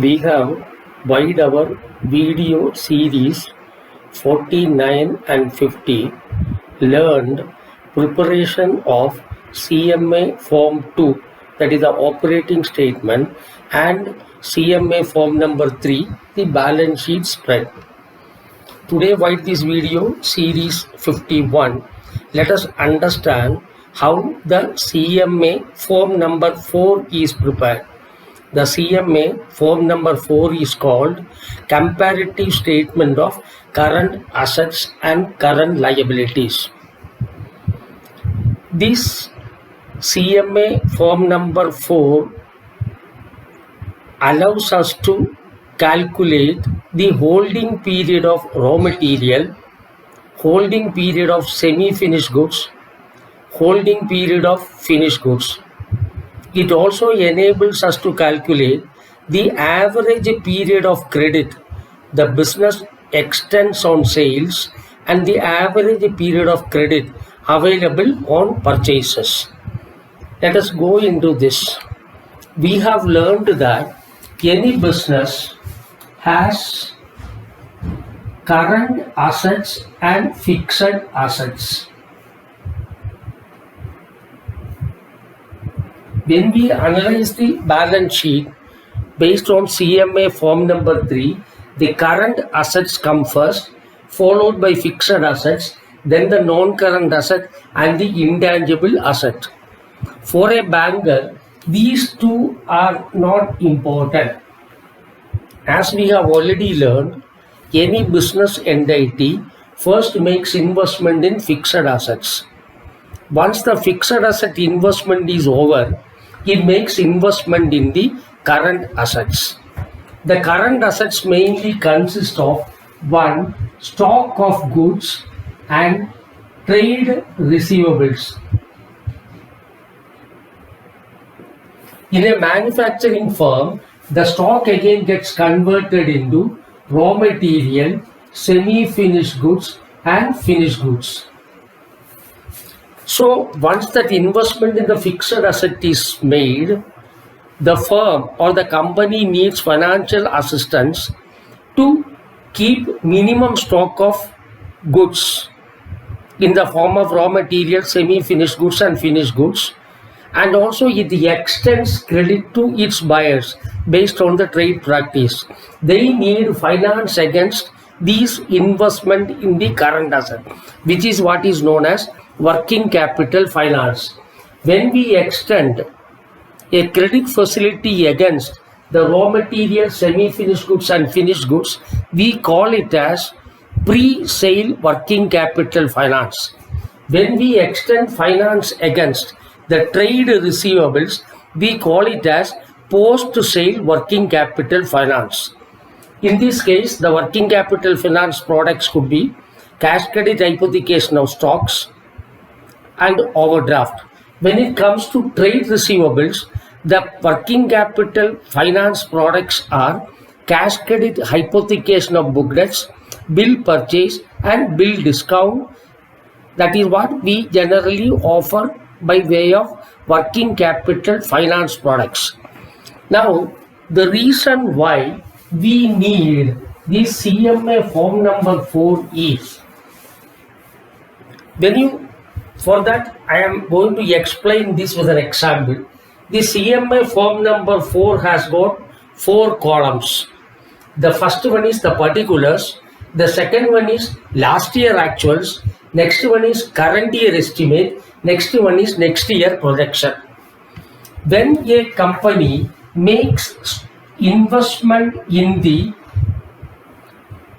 We have wide our video series 49 and 50 learned preparation of CMA Form 2, that is the operating statement, and CMA Form number 3, the balance sheet spread. Today, with this video series 51, let us understand how the CMA Form number 4 is prepared. The CMA Form number 4 is called Comparative Statement of Current Assets and Current Liabilities. This CMA Form number 4 allows us to calculate the holding period of raw material, holding period of semi-finished goods, holding period of finished goods. It also enables us to calculate the average period of credit the business extends on sales and the average period of credit available on purchases. Let us go into this. We have learned that any business has current assets and fixed assets. When we analyze the balance sheet based on CMA Form number 3, the current assets come first, followed by fixed assets, then the non-current asset and the intangible asset. For a banker, these two are not important. As we have already learned, any business entity first makes investment in fixed assets. Once the fixed asset investment is over, it makes investment in the current assets. The current assets mainly consist of one, stock of goods and trade receivables. In a manufacturing firm, the stock again gets converted into raw material, semi-finished goods and finished goods. So once that investment in the fixed asset is made, the firm or the company needs financial assistance to keep minimum stock of goods in the form of raw material, semi-finished goods and finished goods, and also it extends credit to its buyers based on the trade practice. They need finance against these investment in the current asset, which is what is known as working capital finance. When we extend a credit facility against the raw material, semi-finished goods and finished goods, we call it as pre-sale working capital finance. When we extend finance against the trade receivables, we call it as post-sale working capital finance. In this case, the working capital finance products could be cash credit hypothecation of stocks and overdraft. When it comes to trade receivables, the working capital finance products are cash credit hypothecation of book debts, bill purchase and bill discount. That is what we generally offer by way of working capital finance products. Now, the reason why we need this CMA Form number 4 is, for that I am going to explain this with an example. The CMA Form number 4 has got 4 columns. The first one is the particulars, the second one is last year actuals, next one is current year estimate, next one is next year projection. When a company makes investment in the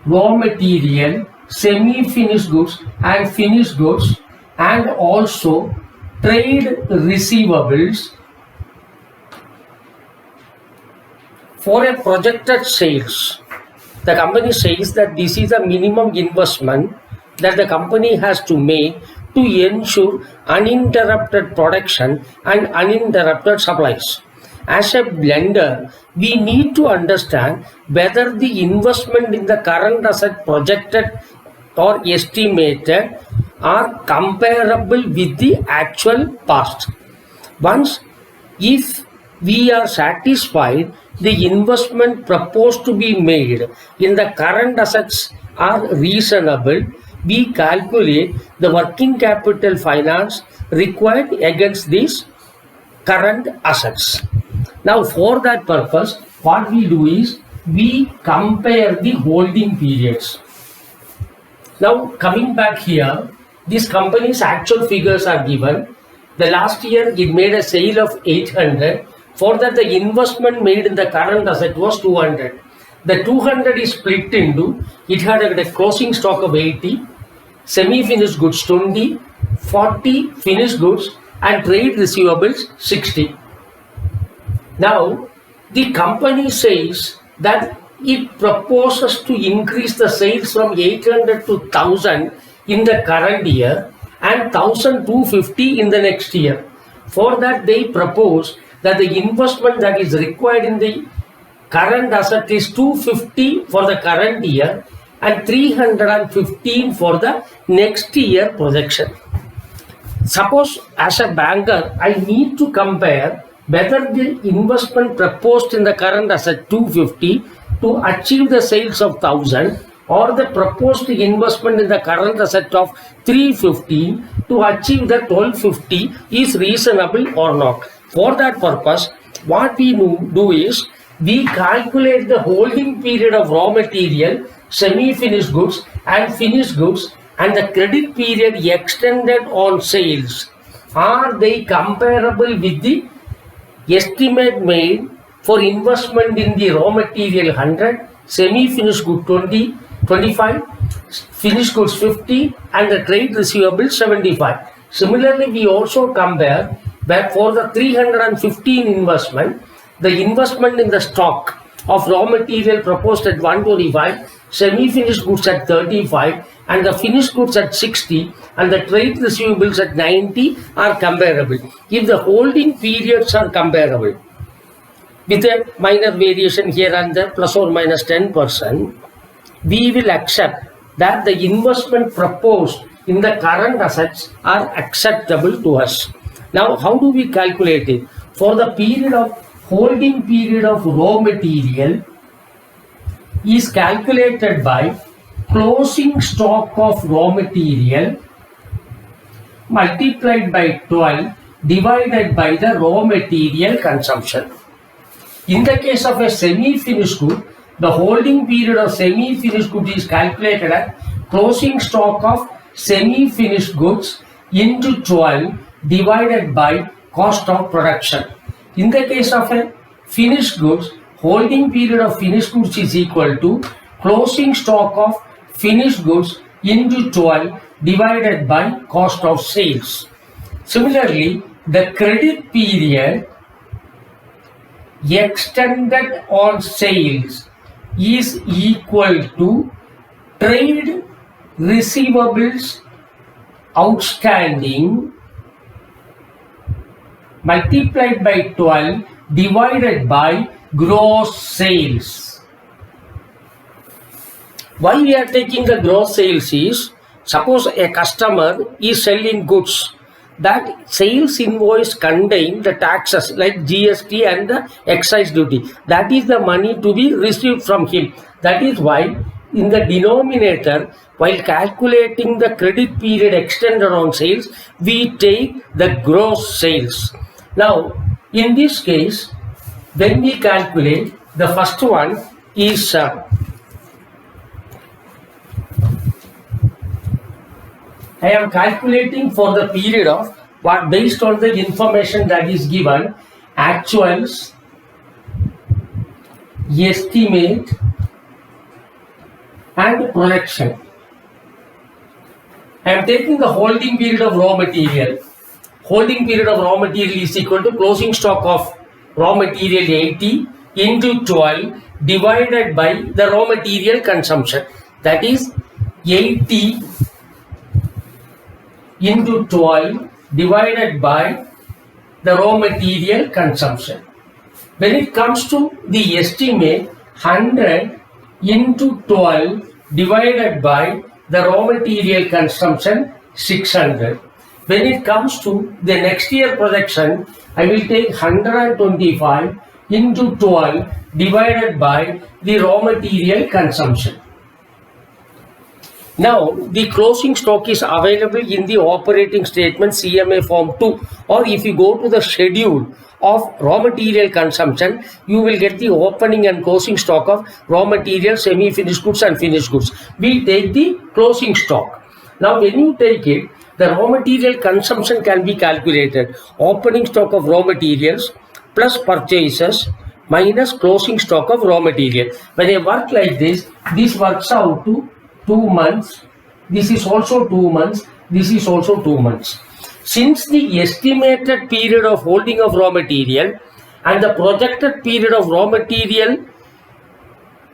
raw material, semi-finished goods and finished goods and also trade receivables for a projected sales, the company says that this is a minimum investment that the company has to make to ensure uninterrupted production and uninterrupted supplies. As a blender, we need to understand whether the investment in the current asset projected or estimated are comparable with the actual past. Once, if we are satisfied the investment proposed to be made in the current assets are reasonable, we calculate the working capital finance required against these current assets. Now, for that purpose, what we do is we compare the holding periods. Now, coming back here, this company's actual figures are given. The last year it made a sale of 800. For that, the investment made in the current asset was 200. The 200 is split into, it had a closing stock of 80, semi-finished goods 20, 40 finished goods, and trade receivables 60. Now, the company says that it proposes to increase the sales from 800 to 1000 in the current year and 1250 in the next year. For that, they propose that the investment that is required in the current asset is 250 for the current year and 315 for the next year projection. Suppose as a banker, I need to compare whether the investment proposed in the current asset 250 to achieve the sales of 1000 or the proposed investment in the current asset of 350 to achieve the 1250 is reasonable or not. For that purpose, what we do is we calculate the holding period of raw material, semi-finished goods and finished goods and the credit period extended on sales. Are they comparable with the estimate made for investment in the raw material 100, semi-finished good 20, 25, finished goods 50 and the trade receivables 75. Similarly, we also compare that for the 315 investment, the investment in the stock of raw material proposed at 125, semi-finished goods at 35 and the finished goods at 60 and the trade receivables at 90 are comparable. If the holding periods are comparable with a minor variation here and there plus or minus 10%, we will accept that the investment proposed in the current assets are acceptable to us. Now, how do we calculate it? For the period of holding period of raw material is calculated by closing stock of raw material multiplied by 12 divided by the raw material consumption. In the case of a semi-finished good, the holding period of semi-finished good is calculated at closing stock of semi-finished goods into 12 divided by cost of production. In the case of a finished goods, holding period of finished goods is equal to closing stock of finished goods into 12 divided by cost of sales. Similarly, the credit period extended on sales is equal to trade receivables outstanding multiplied by 12 divided by gross sales. Why we are taking the gross sales is, suppose a customer is selling goods, that sales invoice contain the taxes like GST and the excise duty. That is the money to be received from him. That is why in the denominator, while calculating the credit period extended on sales, we take the gross sales. Now, in this case, when we calculate, the first one is I am calculating for the period of what, based on the information that is given, actuals, estimate and projection. I am taking the holding period of raw material. Holding period of raw material is equal to closing stock of raw material 80 into 12 divided by the raw material consumption. That is 80 into 12 divided by the raw material consumption. When it comes to the estimate, 100 into 12 divided by the raw material consumption 600. When it comes to the next year projection, I will take 125 into 12 divided by the raw material consumption. Now, the closing stock is available in the operating statement CMA form 2, or if you go to the schedule of raw material consumption, you will get the opening and closing stock of raw material, semi-finished goods and finished goods. We take the closing stock. Now, when you take it, the raw material consumption can be calculated. Opening stock of raw materials plus purchases minus closing stock of raw material. When I work like this works out to 2 months. This is also 2 months. This is also 2 months. Since the estimated period of holding of raw material and the projected period of raw material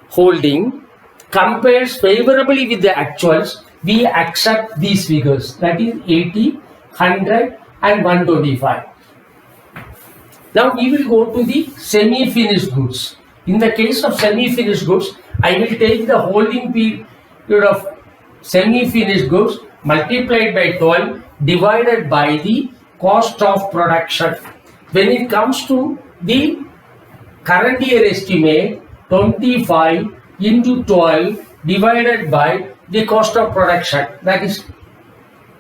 holding compares favorably with the actuals, we accept these figures, that is 80, 100 and 125. Now we will go to the semi-finished goods. In the case of semi-finished goods, I will take the holding period of semi-finished goods multiplied by 12 divided by the cost of production. When it comes to the current year estimate, 25 into 12 divided by the cost of production, that is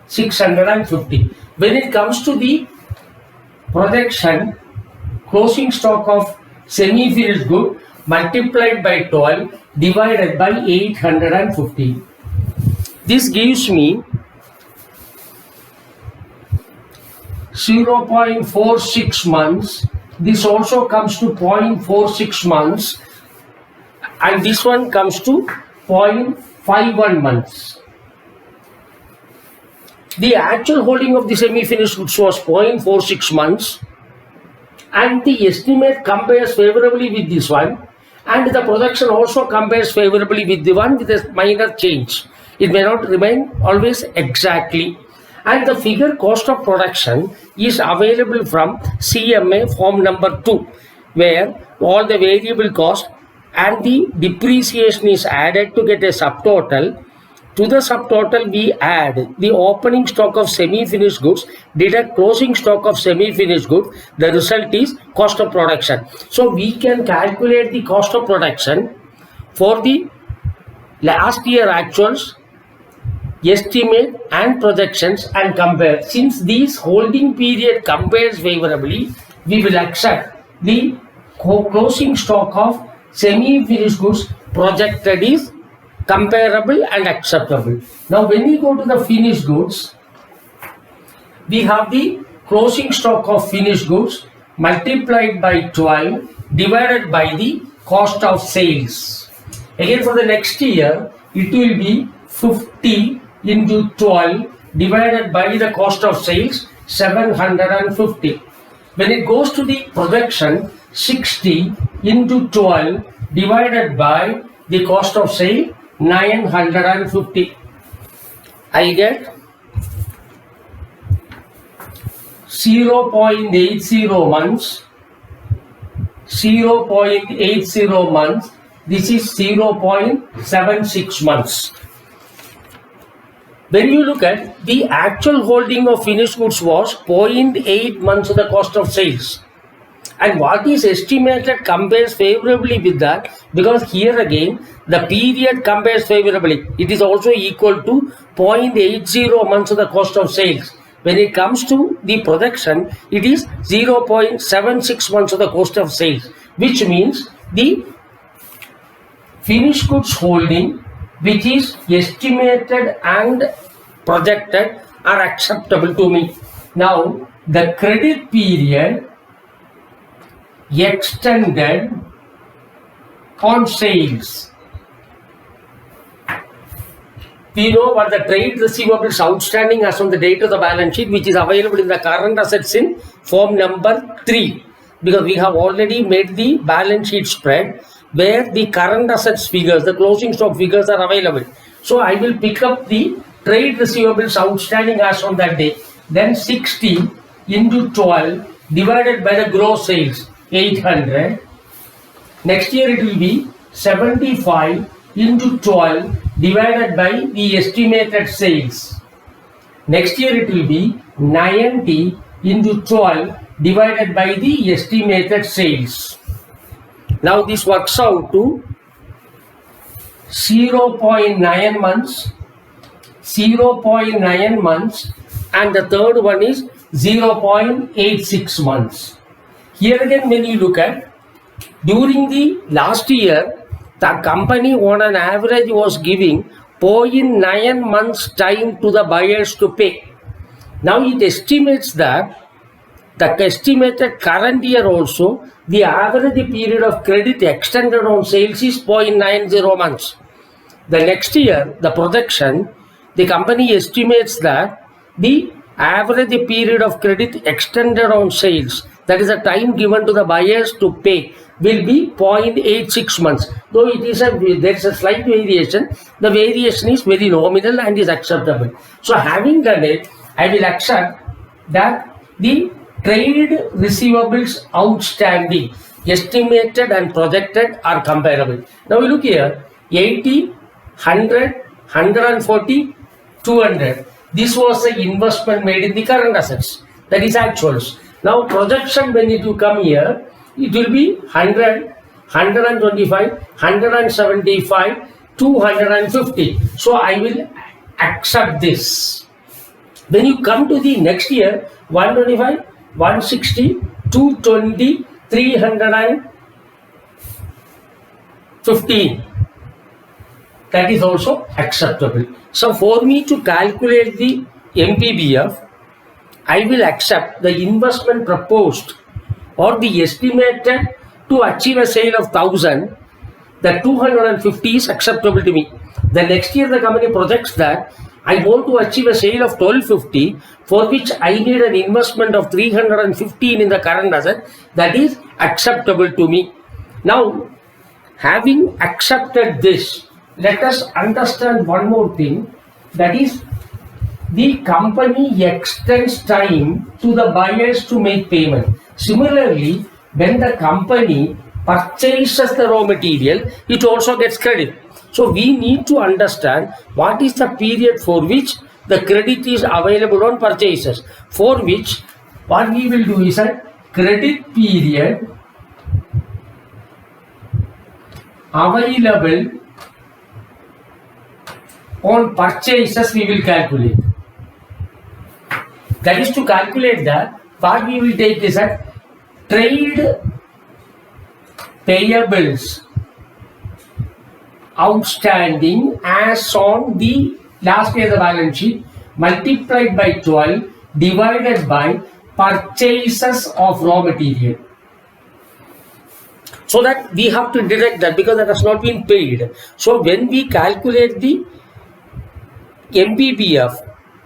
650. When it comes to the projection, closing stock of semi-finished good multiplied by 12 divided by 850. This gives me 0.46 months. This also comes to 0.46 months, and this one comes to 0.51 months. The actual holding of the semi-finished goods was 0.46 months, and the estimate compares favorably with this one, and the production also compares favorably with the one with a minor change. It may not remain always exactly. And the figure cost of production is available from CMA form number 2, where all the variable cost and the depreciation is added to get a subtotal. To the subtotal, we add the opening stock of semi-finished goods, deduct closing stock of semi-finished goods. The result is cost of production. So we can calculate the cost of production for the last year actuals, estimate and projections, and compare. Since this holding period compares favorably, we will accept the closing stock of semi-finished goods projected is comparable and acceptable. Now when we go to the finished goods, we have the closing stock of finished goods multiplied by 12 divided by the cost of sales. Again, for the next year, it will be 50 into 12 divided by the cost of sales, 750. When it goes to the projection, 60 into 12 divided by the cost of sale, 950. I get 0.80 months, 0.80 months. This is 0.76 months. When you look at the actual holding of finished goods was 0.8 months of the cost of sales. And what is estimated compares favorably with that, because here again the period compares favorably. It is also equal to 0.80 months of the cost of sales. When it comes to the projection, it is 0.76 months of the cost of sales, which means the finished goods holding, which is estimated and projected, are acceptable to me. Now the credit period extended on sales. We know what the trade receivables outstanding as on the date of the balance sheet, which is available in the current assets in form number 3, because we have already made the balance sheet spread where the current assets figures, the closing stock figures are available. So I will pick up the trade receivables outstanding as on that day, then 60 into 12 divided by the gross sales, 800. Next year it will be 75 into 12 divided by the estimated sales. Next year it will be 90 into 12 divided by the estimated sales. Now this works out to 0.9 months, 0.9 months, and the third one is 0.86 months. Here again, when you look at, during the last year, the company on an average was giving 0.9 months time to the buyers to pay. Now it estimates that the estimated current year also, the average period of credit extended on sales is 0.90 months. The next year, the projection, the company estimates that the average period of credit extended on sales, that is the time given to the buyers to pay, will be 0.86 months. Though it is there is a slight variation, the variation is very nominal and is acceptable. So having done it, I will accept that the trade receivables outstanding, estimated and projected, are comparable. Now we look here, 80, 100, 140, 200. This was the investment made in the current assets. That is actuals. Now projection, when it will come here, it will be 100, 125, 175, 250. So I will accept this. When you come to the next year, 125, 160, 220, 315. That is also acceptable. So for me to calculate the MPBF, I will accept the investment proposed or the estimated to achieve a sale of 1000. The 250 is acceptable to me. The next year the company projects that I want to achieve a sale of 1250, for which I need an investment of 315 in the current asset. That is acceptable to me. Now, having accepted this, let us understand one more thing, that is, the company extends time to the buyers to make payment. Similarly, when the company purchases the raw material, it also gets credit. So we need to understand what is the period for which the credit is available on purchases, for which what we will do is a credit period available on purchases we will calculate. That is, to calculate that, what we will take is a trade payables outstanding as on the last year the balance sheet multiplied by 12 divided by purchases of raw material. So that we have to deduct that because that has not been paid. So when we calculate the MPBF,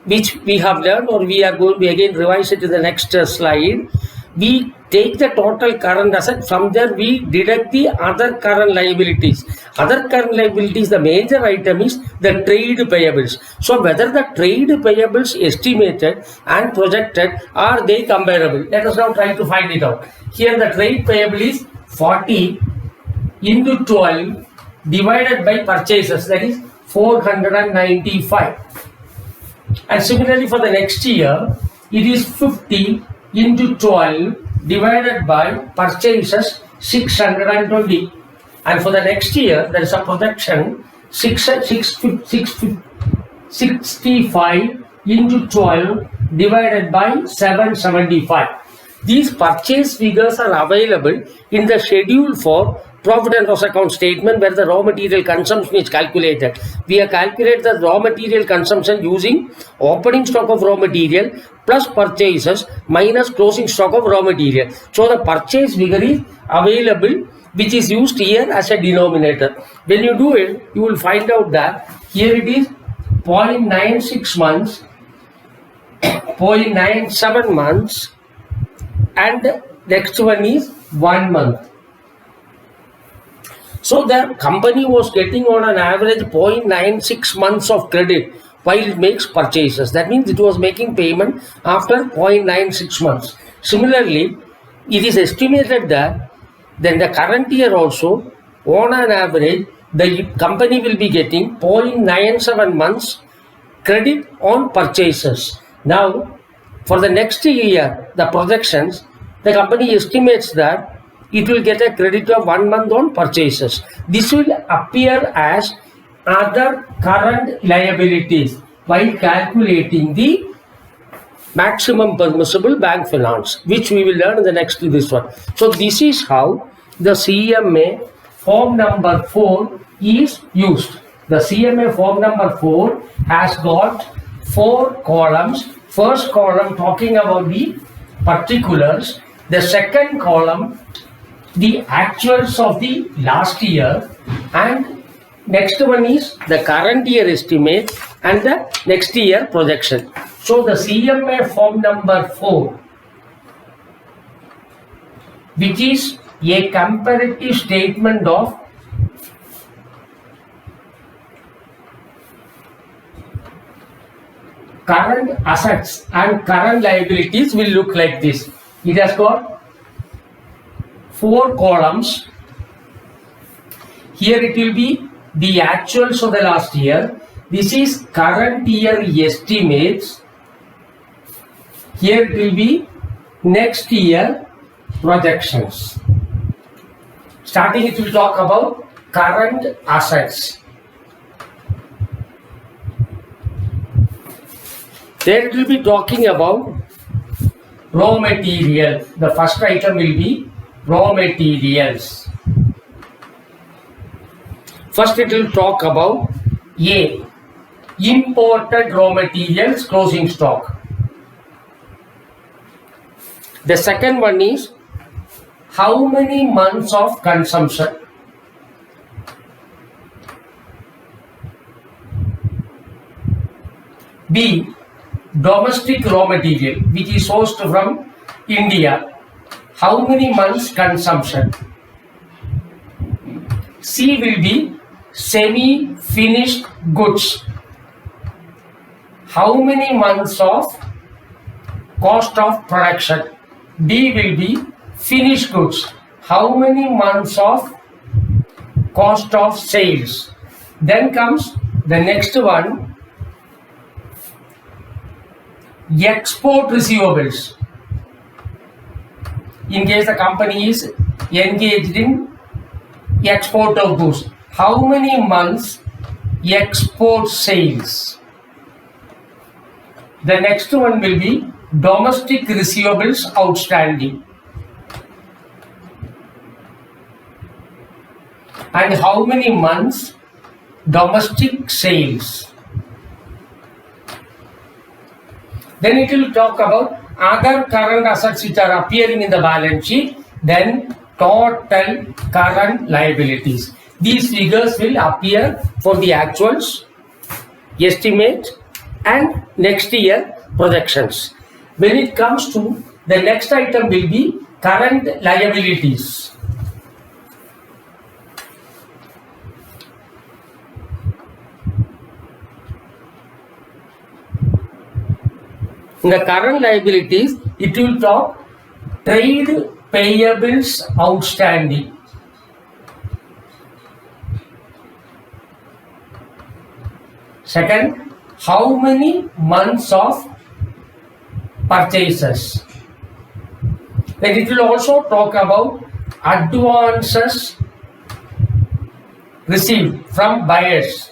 which we have learned, or we are going to again revise it in the next slide, we take the total current asset. From there we deduct the other current liabilities. Other current liabilities, the major item is the trade payables. So whether the trade payables estimated and projected, are they comparable? Let us now try to find it out. Here the trade payable is 40 into 12 divided by purchases, that is 495. And similarly for the next year, it is 50 into 12 divided by purchases 620. And for the next year, there is a projection 65 into 12 divided by 775. These purchase figures are available in the schedule for profit and loss account statement, where the raw material consumption is calculated. We have calculated the raw material consumption using opening stock of raw material plus purchases minus closing stock of raw material. So the purchase figure is available, which is used here as a denominator. When you do it, you will find out that here it is 0.96 months, 0.97 months, and the next one is 1 month. So the company was getting on an average 0.96 months of credit while it makes purchases. That means it was making payment after 0.96 months. Similarly, it is estimated that then the current year also, on an average, the company will be getting 0.97 months credit on purchases. Now, for the next year, the projections, the company estimates that it will get a credit of 1 month on purchases. This will appear as other current liabilities while calculating the maximum permissible bank finance, which we will learn in the next this one. So this is how the CMA form number 4 is used. The CMA form number 4 has got 4 columns. First column talking about the particulars. The second column, the actuals of the last year, and next one is the current year estimate and the next year projection. So the CMA form number 4, which is a comparative statement of current assets and current liabilities, will look like this. It has got 4 columns. Here it will be the actuals of the last year. This is current year estimates. Here it will be next year projections. Starting, it will talk about current assets. Then it will be talking about raw material. The first item will be raw materials. First it will talk about A, imported raw materials closing stock. The second one is how many months of consumption. B, domestic raw material which is sourced from India. How many months consumption. C will be semi-finished goods. How many months of cost of production. D will be finished goods. How many months of cost of sales. Then comes the next one, export receivables. In case the company is engaged in export of goods, how many months export sales. The next one will be domestic receivables outstanding. And how many months domestic sales. Then it will talk about other current assets which are appearing in the balance sheet. Then total current liabilities. These figures will appear for the actuals, estimate, and next year projections. When it comes to the next item will be current liabilities. In the current liabilities, it will talk trade payables outstanding. Second, how many months of purchases. Then it will also talk about advances received from buyers.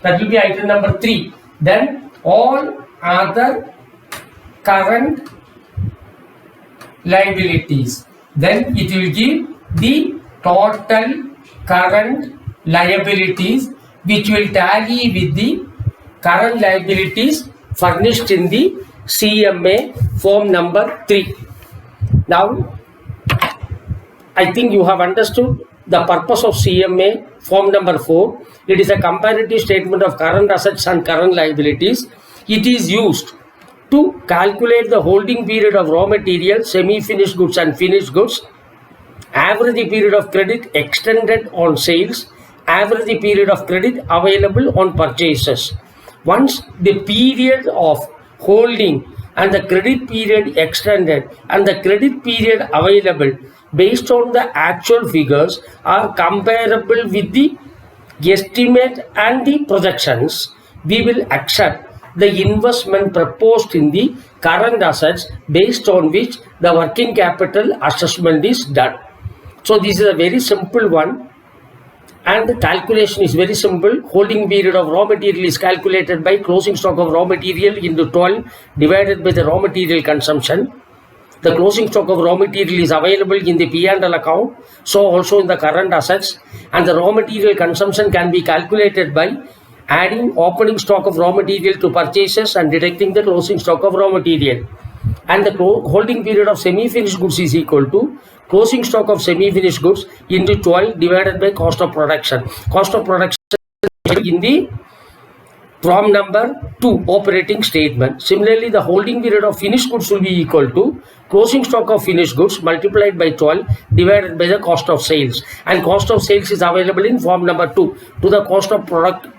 That will be item number 3. Then all other current liabilities. Then it will give the total current liabilities, which will tally with the current liabilities furnished in the CMA form number 3. Now, I think you have understood the purpose of CMA form number 4. It is a comparative statement of current assets and current liabilities. It is used to calculate the holding period of raw materials, semi-finished goods and finished goods, average period of credit extended on sales, average period of credit available on purchases. Once the period of holding and the credit period extended and the credit period available based on the actual figures are comparable with the estimate and the projections, we will accept the investment proposed in the current assets based on which the working capital assessment is done. So this is a very simple one, and the calculation is very simple. Holding period of raw material is calculated by closing stock of raw material into 12 divided by the raw material consumption. The closing stock of raw material is available in the P&L account, so also in the current assets, and the raw material consumption can be calculated by adding opening stock of raw material to purchases and deducting the closing stock of raw material. And the holding period of semi-finished goods is equal to closing stock of semi-finished goods into 12 divided by cost of production. Cost of production in the from number 2 operating statement. Similarly, the holding period of finished goods will be equal to closing stock of finished goods multiplied by 12 divided by the cost of sales. And cost of sales is available in form number 2. To the cost of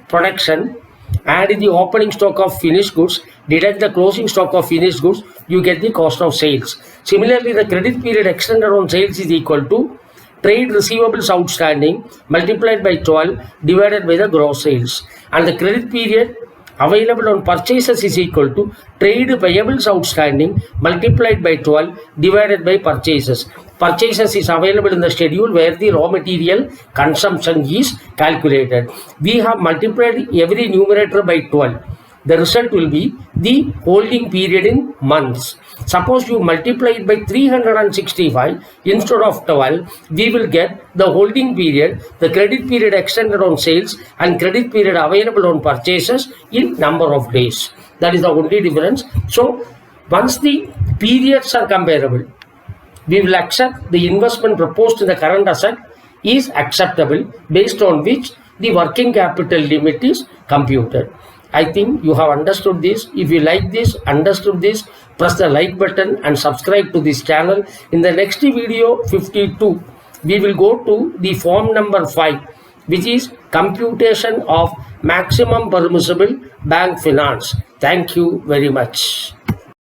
production, add the opening stock of finished goods, deduct the closing stock of finished goods, you get the cost of sales. Similarly, the credit period extended on sales is equal to trade receivables outstanding multiplied by 12 divided by the gross sales. And the credit period available on purchases is equal to trade payables outstanding multiplied by 12 divided by purchases. Purchases is available in the schedule where the raw material consumption is calculated. We have multiplied every numerator by 12. The result will be the holding period in months. Suppose you multiply it by 365 instead of 12, we will get the holding period, the credit period extended on sales, and credit period available on purchases in number of days. That is the only difference. So once the periods are comparable, we will accept the investment proposed in the current asset is acceptable, based on which the working capital limit is computed. I think you have understood this. If you like this, understood this, press the like button and subscribe to this channel. In the next video 52, we will go to the form number 5, which is computation of maximum permissible bank finance. Thank you very much.